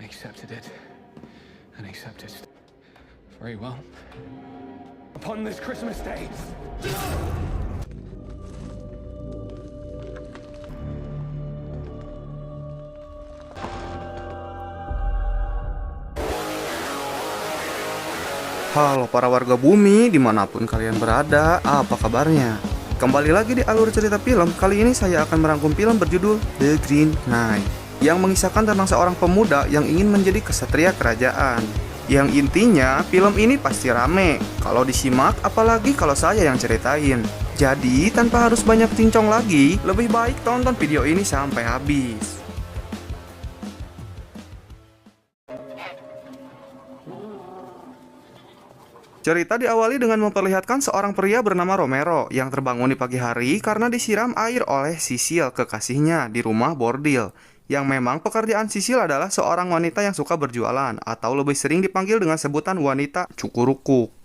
accepted it, and accepted very well. Upon this Christmas day. Halo para warga bumi, dimanapun kalian berada, apa kabarnya? Kembali lagi di alur cerita film. Kali ini saya akan merangkum film berjudul The Green Knight, yang mengisahkan tentang seorang pemuda yang ingin menjadi kesatria kerajaan. Yang intinya, film ini pasti rame kalau disimak, apalagi kalau saya yang ceritain. Jadi, tanpa harus banyak cincong lagi, lebih baik tonton video ini sampai habis. Cerita diawali dengan memperlihatkan seorang pria bernama Romero yang terbangun di pagi hari karena disiram air oleh Sisil, kekasihnya, di rumah bordil. Yang memang pekerjaan Sisil adalah seorang wanita yang suka berjualan, atau lebih sering dipanggil dengan sebutan wanita cukurukuk.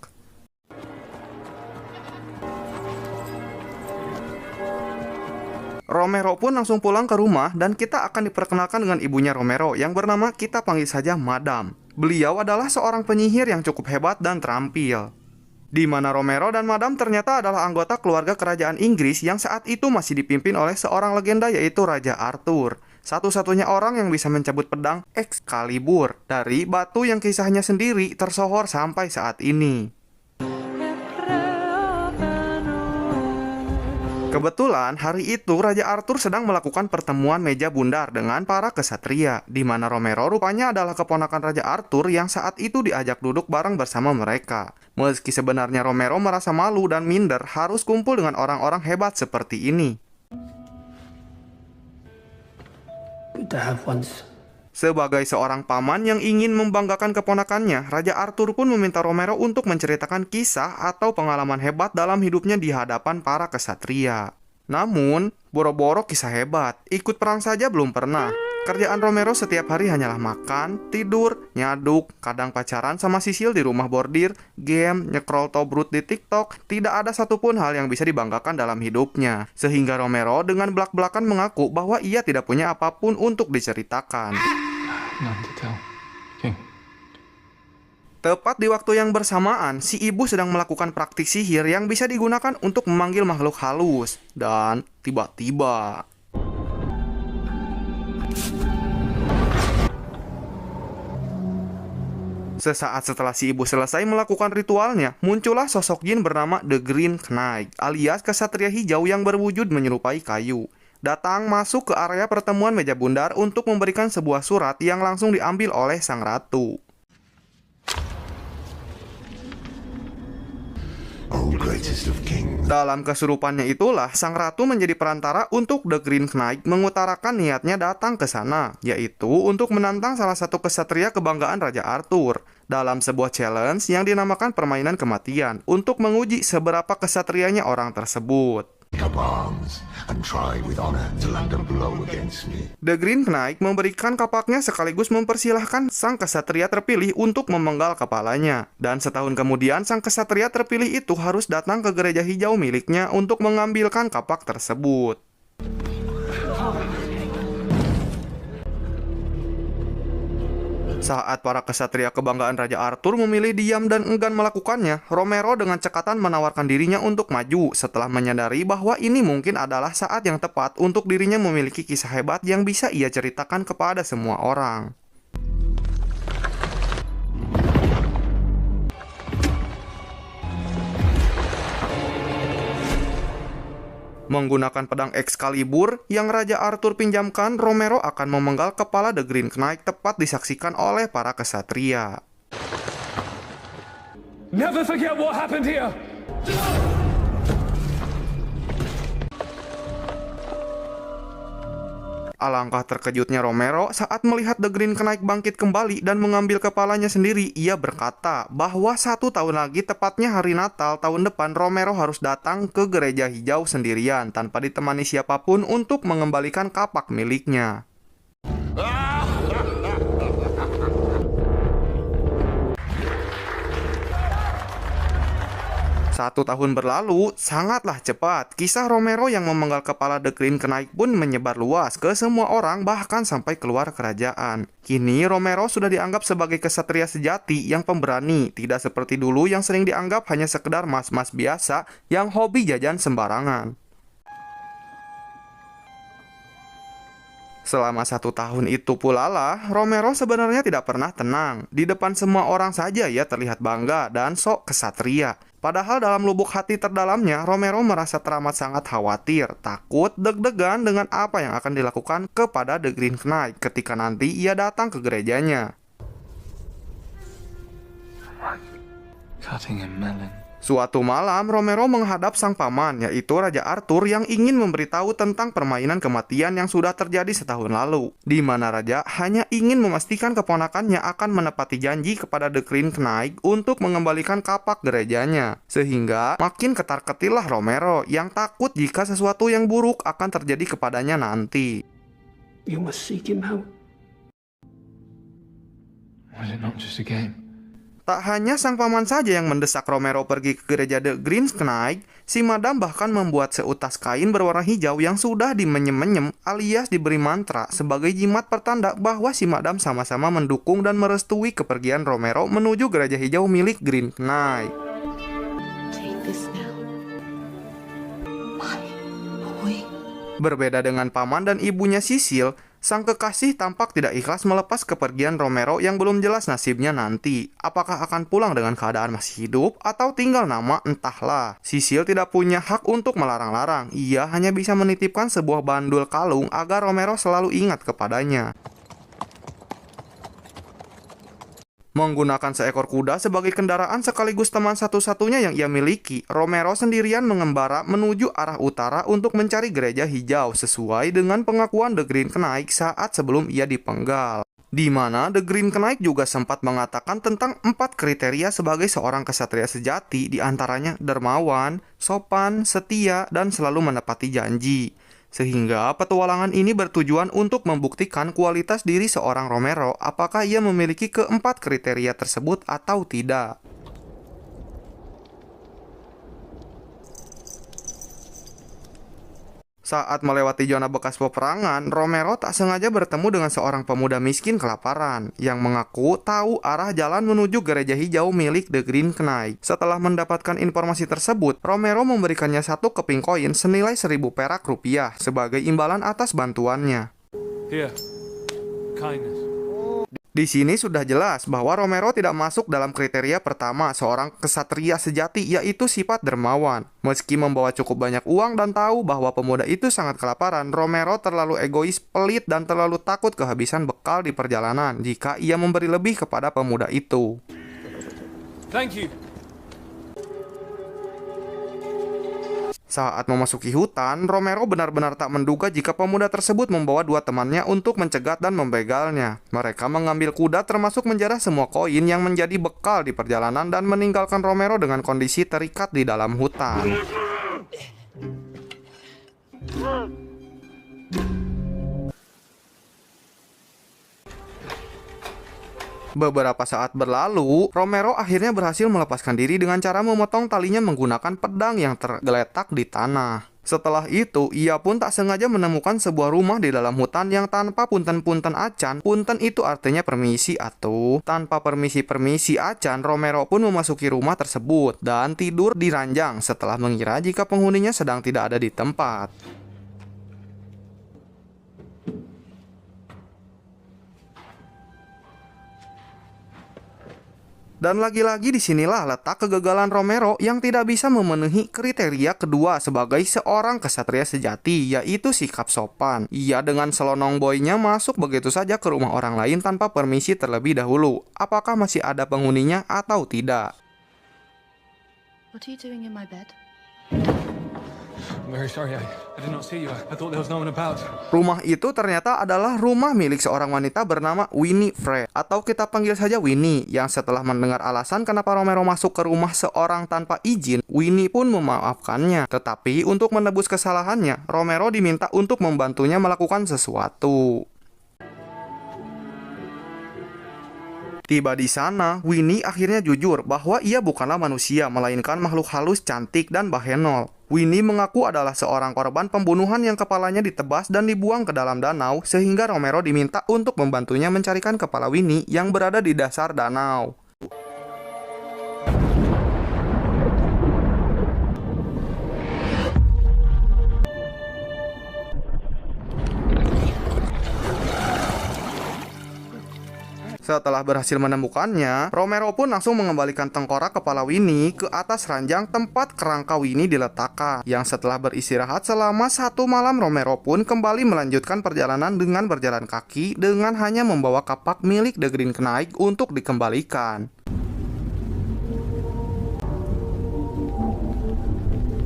Romero pun langsung pulang ke rumah dan kita akan diperkenalkan dengan ibunya Romero yang bernama, kita panggil saja Madam. Beliau adalah seorang penyihir yang cukup hebat dan terampil. Di mana Romero dan Madam ternyata adalah anggota keluarga kerajaan Inggris yang saat itu masih dipimpin oleh seorang legenda, yaitu Raja Arthur. Satu-satunya orang yang bisa mencabut pedang Excalibur dari batu yang kisahnya sendiri tersohor sampai saat ini. Kebetulan hari itu Raja Arthur sedang melakukan pertemuan meja bundar dengan para kesatria, di mana Romero rupanya adalah keponakan Raja Arthur yang saat itu diajak duduk bareng bersama mereka. Meski sebenarnya Romero merasa malu dan minder harus kumpul dengan orang-orang hebat seperti ini. Good to have once. Sebagai seorang paman yang ingin membanggakan keponakannya, Raja Arthur pun meminta Romero untuk menceritakan kisah atau pengalaman hebat dalam hidupnya di hadapan para kesatria. Namun, boro-boro kisah hebat, ikut perang saja belum pernah. Kerjaan Romero setiap hari hanyalah makan, tidur, nyaduk, kadang pacaran sama Sisil di rumah bordir, game, nyekrol tobrut di TikTok. Tidak ada satupun hal yang bisa dibanggakan dalam hidupnya. Sehingga Romero dengan belak-belakan mengaku bahwa ia tidak punya apapun untuk diceritakan. None to tell, King. Tepat di waktu yang bersamaan, si ibu sedang melakukan praktik sihir yang bisa digunakan untuk memanggil makhluk halus. Dan tiba-tiba sesaat setelah si ibu selesai melakukan ritualnya, muncullah sosok jin bernama The Green Knight, alias kesatria hijau yang berwujud menyerupai kayu. Datang masuk ke area pertemuan meja bundar untuk memberikan sebuah surat yang langsung diambil oleh sang ratu. Dalam kesurupannya itulah, sang ratu menjadi perantara untuk The Green Knight mengutarakan niatnya datang ke sana, yaitu untuk menantang salah satu kesatria kebanggaan Raja Arthur dalam sebuah challenge yang dinamakan permainan kematian untuk menguji seberapa kesatrianya orang tersebut. The Green Knight memberikan kapaknya sekaligus mempersilahkan sang kesatria terpilih untuk memenggal kepalanya. Dan setahun kemudian sang kesatria terpilih itu harus datang ke gereja hijau miliknya untuk mengambilkan kapak tersebut. Saat para kesatria kebanggaan Raja Arthur memilih diam dan enggan melakukannya, Romero dengan cekatan menawarkan dirinya untuk maju setelah menyadari bahwa ini mungkin adalah saat yang tepat untuk dirinya memiliki kisah hebat yang bisa ia ceritakan kepada semua orang. Menggunakan pedang Excalibur yang Raja Arthur pinjamkan, Romero akan memenggal kepala The Green Knight tepat disaksikan oleh para kesatria. Never forget what happened here. Alangkah terkejutnya Romero saat melihat The Green Knight bangkit kembali dan mengambil kepalanya sendiri. Ia berkata bahwa 1 tahun lagi, tepatnya hari Natal tahun depan, Romero harus datang ke gereja hijau sendirian tanpa ditemani siapapun untuk mengembalikan kapak miliknya. 1 tahun berlalu, sangatlah cepat. Kisah Romero yang memenggal kepala The Green Knight pun menyebar luas ke semua orang, bahkan sampai keluar kerajaan. Kini Romero sudah dianggap sebagai kesatria sejati yang pemberani, tidak seperti dulu yang sering dianggap hanya sekedar mas-mas biasa yang hobi jajan sembarangan. Selama 1 tahun itu pula lah, Romero sebenarnya tidak pernah tenang. Di depan semua orang saja ia terlihat bangga dan sok kesatria. Padahal dalam lubuk hati terdalamnya, Romero merasa teramat sangat khawatir, takut, deg-degan dengan apa yang akan dilakukan kepada The Green Knight ketika nanti ia datang ke gerejanya. Cutting a melon. Suatu malam, Romero menghadap sang paman, yaitu Raja Arthur yang ingin memberitahu tentang permainan kematian yang sudah terjadi setahun lalu, di mana Raja hanya ingin memastikan keponakannya akan menepati janji kepada The Green Knight untuk mengembalikan kapak gerejanya. Sehingga makin ketar-ketirlah Romero yang takut jika sesuatu yang buruk akan terjadi kepadanya nanti. You must seek him out. Was it not just a game? Tak hanya sang paman saja yang mendesak Romero pergi ke gereja The Green Knight, si madam bahkan membuat seutas kain berwarna hijau yang sudah dimenyem-menyem alias diberi mantra sebagai jimat pertanda bahwa si madam sama-sama mendukung dan merestui kepergian Romero menuju gereja hijau milik Green Knight. Take this now. My boy. Berbeda dengan paman dan ibunya Sisil, sang kekasih tampak tidak ikhlas melepas kepergian Romero yang belum jelas nasibnya nanti. Apakah akan pulang dengan keadaan masih hidup atau tinggal nama entahlah. Sisil tidak punya hak untuk melarang-larang. Ia hanya bisa menitipkan sebuah bandul kalung agar Romero selalu ingat kepadanya. Menggunakan seekor kuda sebagai kendaraan sekaligus teman satu-satunya yang ia miliki, Romero sendirian mengembara menuju arah utara untuk mencari gereja hijau sesuai dengan pengakuan The Green Knight saat sebelum ia dipenggal. Di mana The Green Knight juga sempat mengatakan tentang 4 kriteria sebagai seorang kesatria sejati, diantaranya dermawan, sopan, setia, dan selalu menepati janji. Sehingga petualangan ini bertujuan untuk membuktikan kualitas diri seorang Romero, apakah ia memiliki keempat kriteria tersebut atau tidak. Saat melewati zona bekas peperangan, Romero tak sengaja bertemu dengan seorang pemuda miskin kelaparan yang mengaku tahu arah jalan menuju gereja hijau milik The Green Knight. Setelah mendapatkan informasi tersebut, Romero memberikannya 1 keping koin senilai 1.000 perak rupiah sebagai imbalan atas bantuannya. Here. Kindness. Di sini sudah jelas bahwa Romero tidak masuk dalam kriteria pertama seorang kesatria sejati, yaitu sifat dermawan. Meski membawa cukup banyak uang dan tahu bahwa pemuda itu sangat kelaparan, Romero terlalu egois, pelit, dan terlalu takut kehabisan bekal di perjalanan jika ia memberi lebih kepada pemuda itu. Thank you. Saat memasuki hutan, Romero benar-benar tak menduga jika pemuda tersebut membawa 2 temannya untuk mencegat dan membegalnya. Mereka mengambil kuda termasuk menjarah semua koin yang menjadi bekal di perjalanan dan meninggalkan Romero dengan kondisi terikat di dalam hutan. Beberapa saat berlalu, Romero akhirnya berhasil melepaskan diri dengan cara memotong talinya menggunakan pedang yang tergeletak di tanah. Setelah itu, ia pun tak sengaja menemukan sebuah rumah di dalam hutan yang tanpa punten-punten acan. Punten itu artinya permisi atuh. Tanpa permisi-permisi acan, Romero pun memasuki rumah tersebut dan tidur di ranjang setelah mengira jika penghuninya sedang tidak ada di tempat. Dan lagi-lagi disinilah letak kegagalan Romero yang tidak bisa memenuhi kriteria kedua sebagai seorang kesatria sejati, yaitu sikap sopan. Ia dengan selonong boynya masuk begitu saja ke rumah orang lain tanpa permisi terlebih dahulu. Apakah masih ada penghuninya atau tidak? What are you doing in my bed? I'm very sorry. I did not see you. I thought there was no one about. Rumah itu ternyata adalah rumah milik seorang wanita bernama Winifred, atau kita panggil saja Winnie, yang setelah mendengar alasan kenapa Romero masuk ke rumah seorang tanpa izin, Winnie pun memaafkannya. Tetapi untuk menebus kesalahannya, Romero diminta untuk membantunya melakukan sesuatu. Tiba di sana, Winnie akhirnya jujur bahwa ia bukanlah manusia, melainkan makhluk halus, cantik, dan bahenol. Winnie mengaku adalah seorang korban pembunuhan yang kepalanya ditebas dan dibuang ke dalam danau, sehingga Romero diminta untuk membantunya mencarikan kepala Winnie yang berada di dasar danau. Setelah berhasil menemukannya, Romero pun langsung mengembalikan tengkorak kepala Winnie ke atas ranjang tempat kerangka Winnie diletakkan. Yang setelah beristirahat selama 1 malam, Romero pun kembali melanjutkan perjalanan dengan berjalan kaki dengan hanya membawa kapak milik The Green Knight untuk dikembalikan.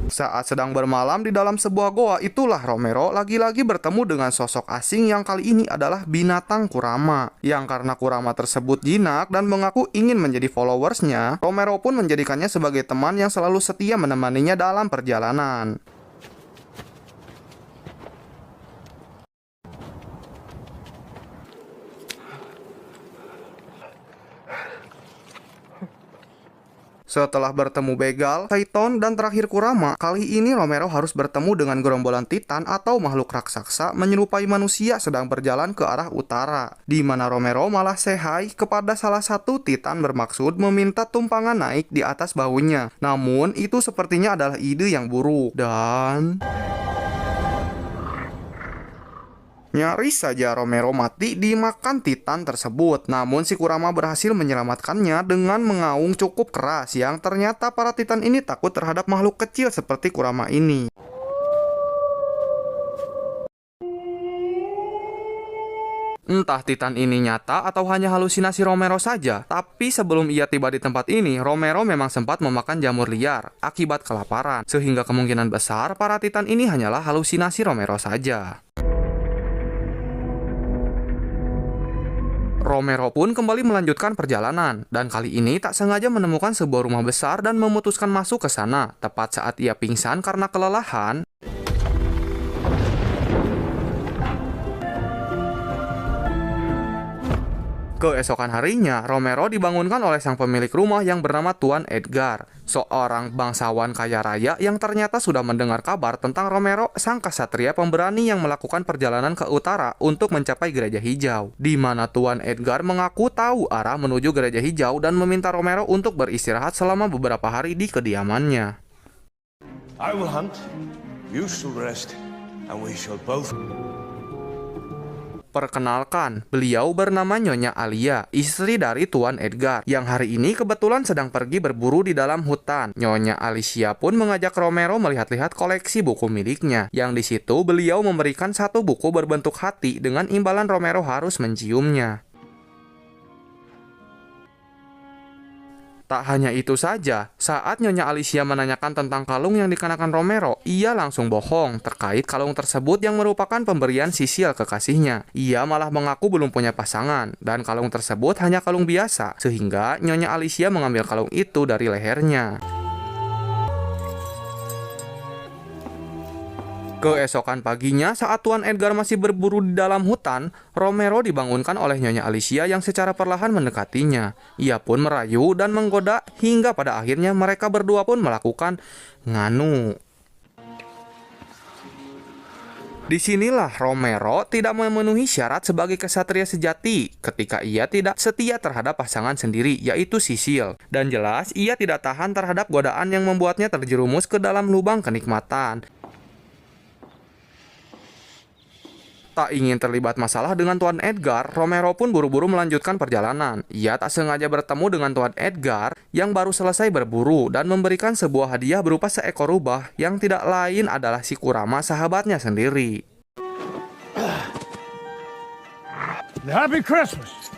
Saat sedang bermalam di dalam sebuah goa, itulah Romero lagi-lagi bertemu dengan sosok asing yang kali ini adalah binatang Kurama. Yang karena Kurama tersebut jinak dan mengaku ingin menjadi followersnya, Romero pun menjadikannya sebagai teman yang selalu setia menemaninya dalam perjalanan. Setelah bertemu Begal, Phaeton, dan terakhir Kurama, kali ini Romero harus bertemu dengan gerombolan Titan atau makhluk raksasa menyerupai manusia sedang berjalan ke arah utara, di mana Romero malah say hi kepada salah satu Titan bermaksud meminta tumpangan naik di atas bahunya. Namun, itu sepertinya adalah ide yang buruk, dan nyaris saja Romero mati dimakan Titan tersebut. Namun si Kurama berhasil menyelamatkannya dengan mengaung cukup keras, yang ternyata para Titan ini takut terhadap makhluk kecil seperti Kurama ini. Entah Titan ini nyata atau hanya halusinasi Romero saja, tapi sebelum ia tiba di tempat ini, Romero memang sempat memakan jamur liar akibat kelaparan, sehingga kemungkinan besar para Titan ini hanyalah halusinasi Romero saja. Romero pun kembali melanjutkan perjalanan, dan kali ini tak sengaja menemukan sebuah rumah besar dan memutuskan masuk ke sana, tepat saat ia pingsan karena kelelahan. Keesokan harinya, Romero dibangunkan oleh sang pemilik rumah yang bernama Tuan Edgar, seorang bangsawan kaya raya yang ternyata sudah mendengar kabar tentang Romero, sang ksatria pemberani yang melakukan perjalanan ke utara untuk mencapai Gereja Hijau, di mana Tuan Edgar mengaku tahu arah menuju Gereja Hijau dan meminta Romero untuk beristirahat selama beberapa hari di kediamannya. I will hunt, you shall rest, and we shall both... Perkenalkan, beliau bernama Nyonya Alia, istri dari Tuan Edgar, yang hari ini kebetulan sedang pergi berburu di dalam hutan. Nyonya Alicia pun mengajak Romero melihat-lihat koleksi buku miliknya, yang di situ beliau memberikan satu buku berbentuk hati dengan imbalan Romero harus menciumnya. Tak hanya itu saja, saat Nyonya Alicia menanyakan tentang kalung yang dikenakan Romero, ia langsung bohong terkait kalung tersebut yang merupakan pemberian Sisil kekasihnya. Ia malah mengaku belum punya pasangan, dan kalung tersebut hanya kalung biasa, sehingga Nyonya Alicia mengambil kalung itu dari lehernya. Keesokan paginya, saat Tuan Edgar masih berburu di dalam hutan, Romero dibangunkan oleh Nyonya Alicia yang secara perlahan mendekatinya. Ia pun merayu dan menggoda hingga pada akhirnya mereka berdua pun melakukan nganu. Disinilah Romero tidak memenuhi syarat sebagai ksatria sejati ketika ia tidak setia terhadap pasangan sendiri, yaitu Sisil. Dan jelas ia tidak tahan terhadap godaan yang membuatnya terjerumus ke dalam lubang kenikmatan. Tak ingin terlibat masalah dengan Tuan Edgar, Romero pun buru-buru melanjutkan perjalanan. Ia tak sengaja bertemu dengan Tuan Edgar yang baru selesai berburu dan memberikan sebuah hadiah berupa seekor rubah yang tidak lain adalah si Kurama, sahabatnya sendiri. Happy Christmas!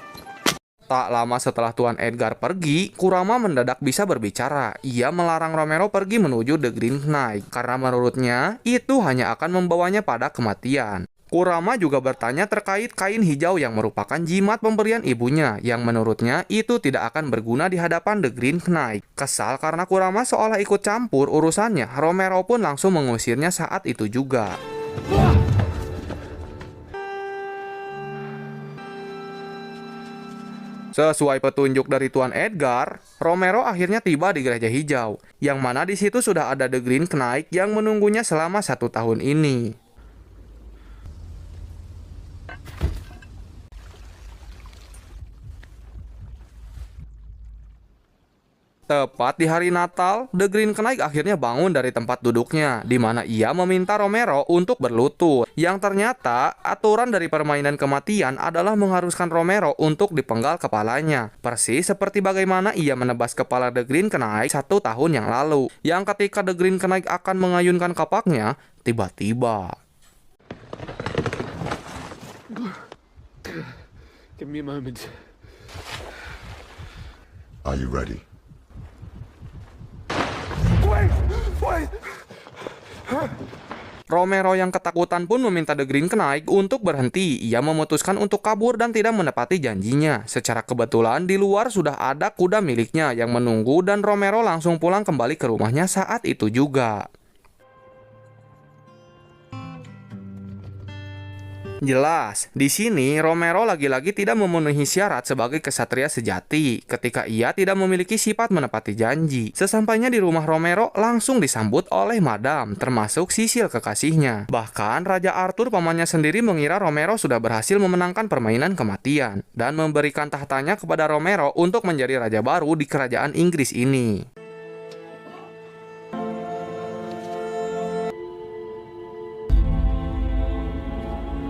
Tak lama setelah Tuan Edgar pergi, Kurama mendadak bisa berbicara. Ia melarang Romero pergi menuju The Green Knight karena menurutnya itu hanya akan membawanya pada kematian. Kurama juga bertanya terkait kain hijau yang merupakan jimat pemberian ibunya, yang menurutnya itu tidak akan berguna di hadapan The Green Knight. Kesal karena Kurama seolah ikut campur urusannya, Romero pun langsung mengusirnya saat itu juga. Sesuai petunjuk dari Tuan Edgar, Romero akhirnya tiba di Gereja Hijau, yang mana di situ sudah ada The Green Knight yang menunggunya selama 1 tahun ini. Tepat di hari Natal, The Green Knight akhirnya bangun dari tempat duduknya, di mana ia meminta Romero untuk berlutut. Yang ternyata, aturan dari permainan kematian adalah mengharuskan Romero untuk dipenggal kepalanya. Persis seperti bagaimana ia menebas kepala The Green Knight 1 tahun yang lalu. Yang ketika The Green Knight akan mengayunkan kapaknya, tiba-tiba Give me a moment. Are you ready? Wait! Romero yang ketakutan pun meminta The Green Knight untuk berhenti. Ia memutuskan untuk kabur dan tidak menepati janjinya. Secara kebetulan di luar sudah ada kuda miliknya yang menunggu dan Romero langsung pulang kembali ke rumahnya saat itu juga. Jelas, di sini Romero lagi-lagi tidak memenuhi syarat sebagai kesatria sejati ketika ia tidak memiliki sifat menepati janji. Sesampainya di rumah Romero langsung disambut oleh Madam, termasuk Sisil kekasihnya. Bahkan Raja Arthur pamannya sendiri mengira Romero sudah berhasil memenangkan permainan kematian dan memberikan tahtanya kepada Romero untuk menjadi raja baru di kerajaan Inggris ini.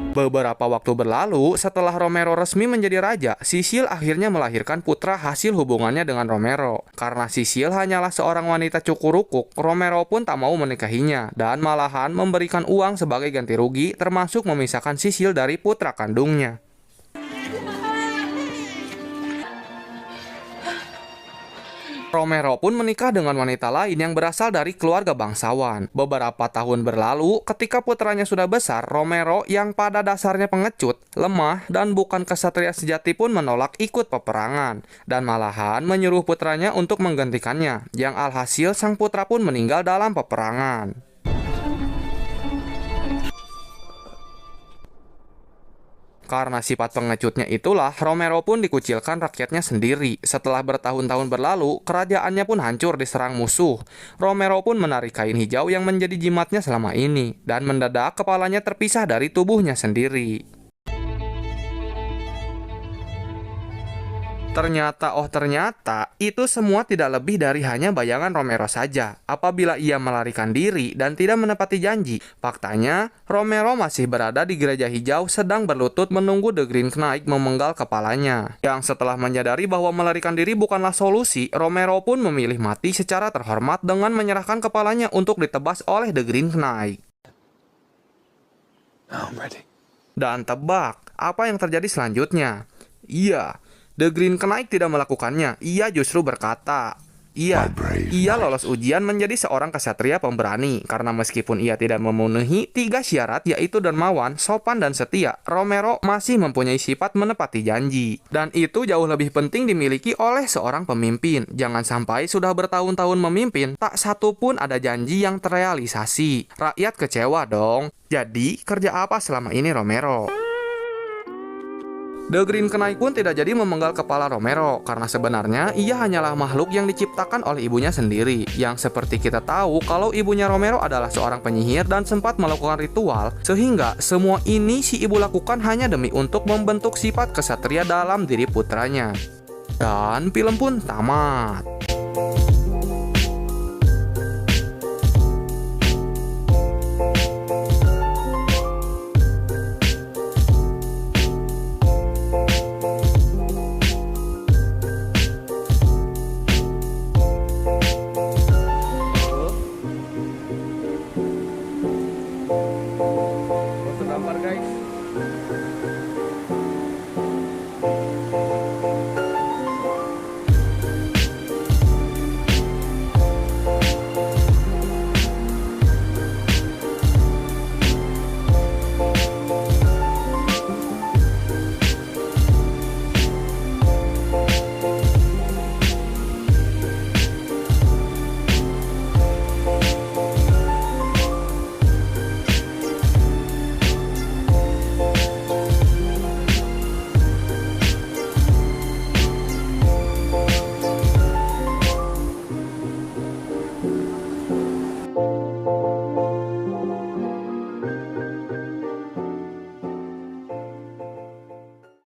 Beberapa waktu berlalu, setelah Romero resmi menjadi raja, Sisil akhirnya melahirkan putra hasil hubungannya dengan Romero. Karena Sisil hanyalah seorang wanita cukurukuk, Romero pun tak mau menikahinya, dan malahan memberikan uang sebagai ganti rugi, termasuk memisahkan Sisil dari putra kandungnya. Romero pun menikah dengan wanita lain yang berasal dari keluarga bangsawan. Beberapa tahun berlalu, ketika putranya sudah besar, Romero yang pada dasarnya pengecut, lemah, dan bukan kesatria sejati pun menolak ikut peperangan. Dan malahan menyuruh putranya untuk menggantikannya, yang alhasil sang putra pun meninggal dalam peperangan. Karena sifat pengecutnya itulah, Romero pun dikucilkan rakyatnya sendiri. Setelah bertahun-tahun berlalu, kerajaannya pun hancur diserang musuh. Romero pun menarik kain hijau yang menjadi jimatnya selama ini, dan mendadak kepalanya terpisah dari tubuhnya sendiri. Ternyata, itu semua tidak lebih dari hanya bayangan Romero saja. Apabila ia melarikan diri dan tidak menepati janji, faktanya Romero masih berada di Gereja Hijau sedang berlutut menunggu The Green Knight memenggal kepalanya. Yang setelah menyadari bahwa melarikan diri bukanlah solusi, Romero pun memilih mati secara terhormat dengan menyerahkan kepalanya untuk ditebas oleh The Green Knight. Now I'm ready. Dan tebak, apa yang terjadi selanjutnya? Iya, The Green Knight tidak melakukannya. Ia justru berkata, ia lolos ujian menjadi seorang kesatria pemberani. Karena meskipun ia tidak memenuhi 3 syarat, yaitu dermawan, sopan, dan setia, Romero masih mempunyai sifat menepati janji. Dan itu jauh lebih penting dimiliki oleh seorang pemimpin. Jangan sampai sudah bertahun-tahun memimpin, tak satu pun ada janji yang terrealisasi. Rakyat kecewa dong. Jadi, kerja apa selama ini Romero? The Green Knight pun tidak jadi memenggal kepala Romero, karena sebenarnya ia hanyalah makhluk yang diciptakan oleh ibunya sendiri. Yang seperti kita tahu kalau ibunya Romero adalah seorang penyihir dan sempat melakukan ritual, sehingga semua ini si ibu lakukan hanya demi untuk membentuk sifat kesatria dalam diri putranya. Dan film pun tamat.